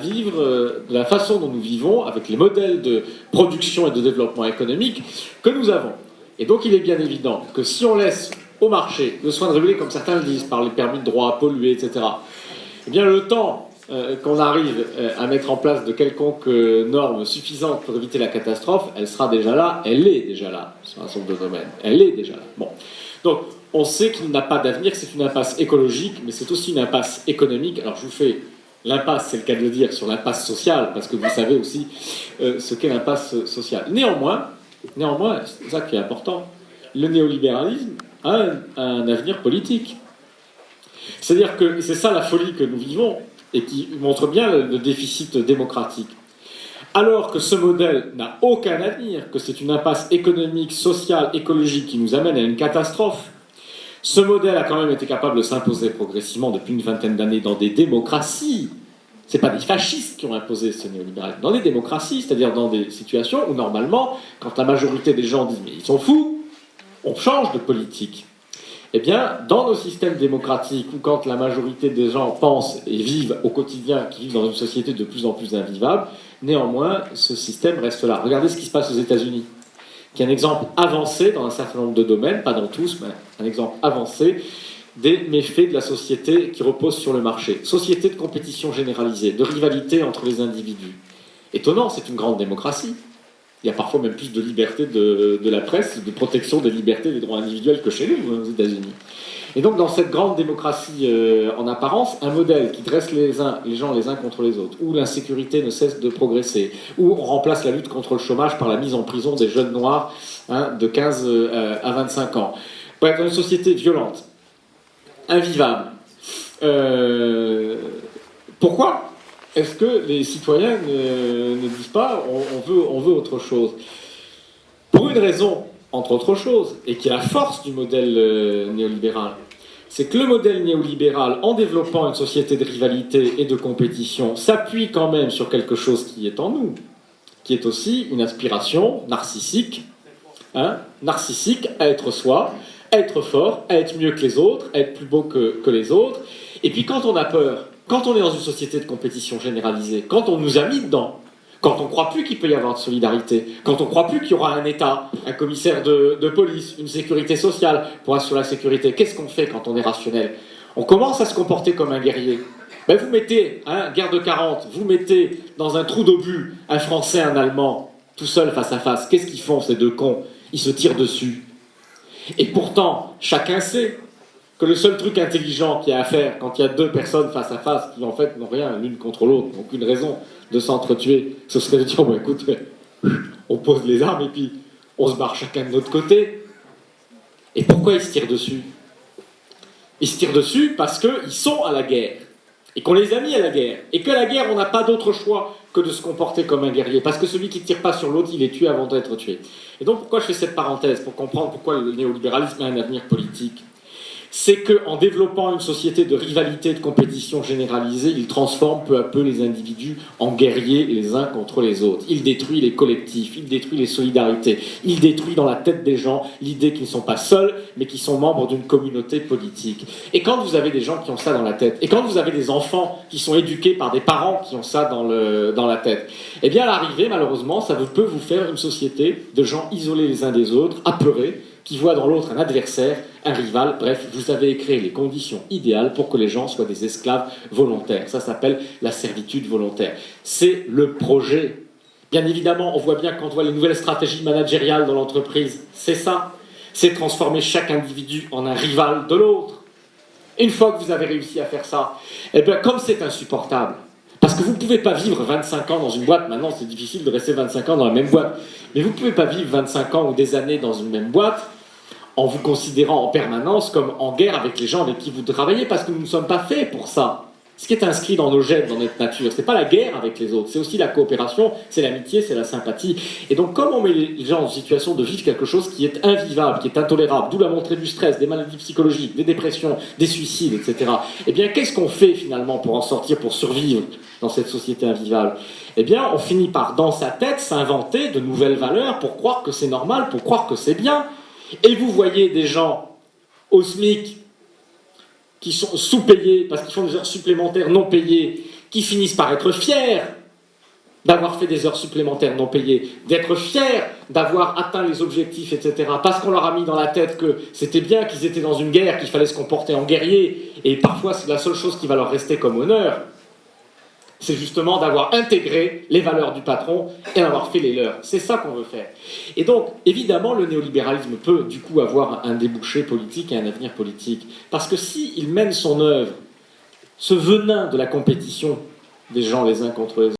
vivre de la façon dont nous vivons, avec les modèles de production et de développement économique que nous avons. Et donc il est bien évident que si on laisse au marché le soin de réguler, comme certains le disent, par les permis de droit, polluer, etc., eh bien le temps qu'on arrive à mettre en place de quelconques normes suffisantes pour éviter la catastrophe, elle sera déjà là, elle est déjà là, sur un certain nombre de domaines. Elle est déjà là. Bon. Donc, on sait qu'il n'a pas d'avenir, c'est une impasse écologique, mais c'est aussi une impasse économique. Alors, je vous fais l'impasse, c'est le cas de le dire, sur l'impasse sociale, parce que vous savez aussi ce qu'est l'impasse sociale. Néanmoins, c'est ça qui est important, le néolibéralisme a un avenir politique. C'est-à-dire que c'est ça la folie que nous vivons, et qui montre bien le déficit démocratique. Alors que ce modèle n'a aucun avenir, que c'est une impasse économique, sociale, écologique qui nous amène à une catastrophe, ce modèle a quand même été capable de s'imposer progressivement depuis une vingtaine d'années dans des démocraties. Ce n'est pas des fascistes qui ont imposé ce néolibéralisme. Dans des démocraties, c'est-à-dire dans des situations où normalement, quand la majorité des gens disent « mais ils sont fous », on change de politique. Eh bien, dans nos systèmes démocratiques, où quand la majorité des gens pensent et vivent au quotidien, qui vivent dans une société de plus en plus invivable, néanmoins, ce système reste là. Regardez ce qui se passe aux États-Unis, qui est un exemple avancé dans un certain nombre de domaines, pas dans tous, mais un exemple avancé des méfaits de la société qui repose sur le marché. Société de compétition généralisée, de rivalité entre les individus. Étonnant, c'est une grande démocratie. Il y a parfois même plus de liberté de la presse, de protection des libertés et des droits individuels que chez nous, aux États-Unis. Et donc, dans cette grande démocratie en apparence, un modèle qui dresse les gens les uns contre les autres, où l'insécurité ne cesse de progresser, où on remplace la lutte contre le chômage par la mise en prison des jeunes noirs de 15 à 25 ans. Bref, dans une société violente, invivable. Pourquoi est-ce que les citoyens ne disent pas on veut autre chose? Pour une raison, entre autres choses, et qui est la force du modèle néolibéral, c'est que le modèle néolibéral, en développant une société de rivalité et de compétition, s'appuie quand même sur quelque chose qui est en nous, qui est aussi une aspiration narcissique, narcissique à être soi, à être fort, à être mieux que les autres, à être plus beau que les autres. Et puis quand on a peur, quand on est dans une société de compétition généralisée, quand on nous a mis dedans, quand on ne croit plus qu'il peut y avoir de solidarité, quand on ne croit plus qu'il y aura un État, un commissaire de police, une sécurité sociale pour assurer la sécurité, qu'est-ce qu'on fait quand on est rationnel? On commence à se comporter comme un guerrier. Ben vous mettez, guerre de 40, vous mettez dans un trou d'obus un Français, un Allemand, tout seul face à face. Qu'est-ce qu'ils font ces deux cons? Ils se tirent dessus. Et pourtant, chacun sait que le seul truc intelligent qu'il y a à faire quand il y a deux personnes face à face qui en fait n'ont rien l'une contre l'autre, n'ont aucune raison de s'entretuer, ce serait de dire bon écoute, on pose les armes et puis on se barre chacun de notre côté. Et pourquoi ils se tirent dessus? Ils se tirent dessus parce qu'ils sont à la guerre et qu'on les a mis à la guerre et que la guerre on n'a pas d'autre choix que de se comporter comme un guerrier, parce que celui qui ne tire pas sur l'autre, il est tué avant d'être tué. Et donc pourquoi je fais cette parenthèse? Pour comprendre pourquoi le néolibéralisme a un avenir politique. C'est qu'en développant une société de rivalité et de compétition généralisée, il transforme peu à peu les individus en guerriers les uns contre les autres. Il détruit les collectifs, il détruit les solidarités, il détruit dans la tête des gens l'idée qu'ils ne sont pas seuls, mais qu'ils sont membres d'une communauté politique. Et quand vous avez des gens qui ont ça dans la tête, et quand vous avez des enfants qui sont éduqués par des parents qui ont ça dans la tête, eh bien à l'arrivée, malheureusement, ça peut vous faire une société de gens isolés les uns des autres, apeurés, qui voit dans l'autre un adversaire, un rival. Bref, vous avez créé les conditions idéales pour que les gens soient des esclaves volontaires. Ça s'appelle la servitude volontaire. C'est le projet. Bien évidemment, on voit bien quand on voit les nouvelles stratégies managériales dans l'entreprise, c'est ça. C'est transformer chaque individu en un rival de l'autre. Une fois que vous avez réussi à faire ça, eh bien, comme c'est insupportable, parce que vous ne pouvez pas vivre 25 ans dans une boîte, maintenant c'est difficile de rester 25 ans dans la même boîte, mais vous ne pouvez pas vivre 25 ans ou des années dans une même boîte en vous considérant en permanence comme en guerre avec les gens avec qui vous travaillez, parce que nous ne sommes pas faits pour ça. Ce qui est inscrit dans nos gènes, dans notre nature, c'est pas la guerre avec les autres, c'est aussi la coopération, c'est l'amitié, c'est la sympathie. Et donc, comme on met les gens en situation de vivre quelque chose qui est invivable, qui est intolérable, d'où la montée du stress, des maladies psychologiques, des dépressions, des suicides, etc. Eh bien, qu'est-ce qu'on fait finalement pour en sortir, pour survivre dans cette société invivable? Eh bien, on finit par, dans sa tête, s'inventer de nouvelles valeurs pour croire que c'est normal, pour croire que c'est bien. Et vous voyez des gens au SMIC qui sont sous-payés, parce qu'ils font des heures supplémentaires non payées, qui finissent par être fiers d'avoir fait des heures supplémentaires non payées, d'être fiers d'avoir atteint les objectifs, etc. Parce qu'on leur a mis dans la tête que c'était bien, qu'ils étaient dans une guerre, qu'il fallait se comporter en guerrier, et parfois c'est la seule chose qui va leur rester comme honneur, c'est justement d'avoir intégré les valeurs du patron et d'avoir fait les leurs. C'est ça qu'on veut faire. Et donc, évidemment, le néolibéralisme peut du coup avoir un débouché politique et un avenir politique. Parce que s'il mène son œuvre, ce venin de la compétition des gens les uns contre les autres,